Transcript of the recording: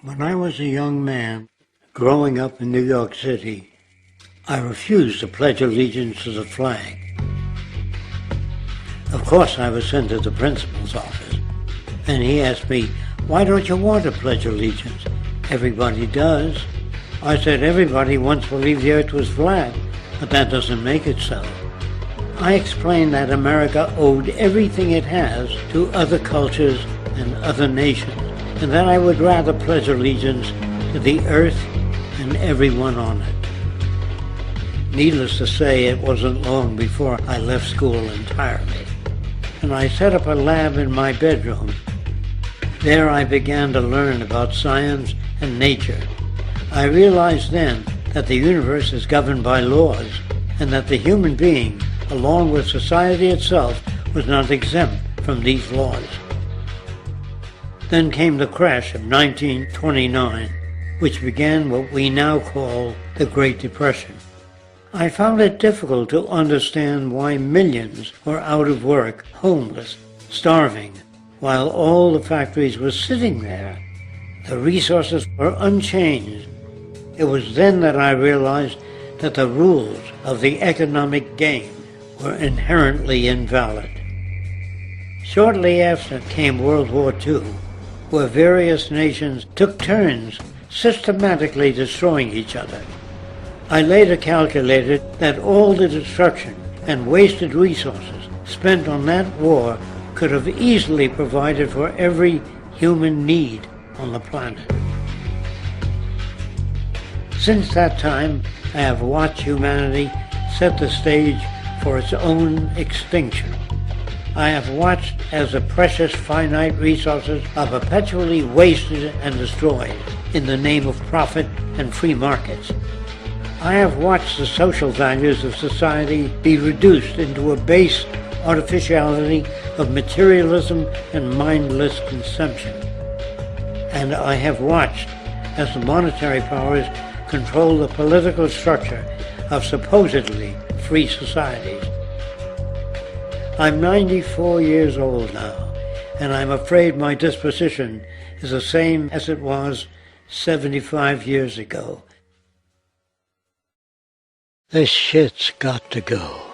When I was a young man, growing up in New York City, I refused to pledge allegiance to the flag. Of course, I was sent to the principal's office, and he asked me, "Why don't you want to pledge allegiance? Everybody does." I said, "Everybody once believed the earth was flat, but that doesn't make it so." I explained that America owed everything it has to other cultures and other nations, and that I would rather pledge allegiance to the earth and everyone on it. Needless to say, it wasn't long before I left school entirely, and I set up a lab in my bedroom. There I began to learn about science and nature. I realized then that the universe is governed by laws, and that the human being, along with society itself, was not exempt from these laws. Then came the crash of 1929, which began what we now call the Great Depression. I found it difficult to understand why millions were out of work, homeless, starving, while all the factories were sitting there. The resources were unchanged. It was then that I realized that the rules of the economic game were inherently invalid. Shortly after came World War II, where various nations took turns systematically destroying each other. I later calculated that all the destruction and wasted resources spent on that war could have easily provided for every human need on the planet. Since that time, I have watched humanity set the stage for its own extinction. I have watched as the precious finite resources are perpetually wasted and destroyed in the name of profit and free markets. I have watched the social values of society be reduced into a base artificiality of materialism and mindless consumption. And I have watched as the monetary powers control the political structure of supposedly free societies. I'm 94 years old now, and I'm afraid my disposition is the same as it was 75 years ago. This shit's got to go.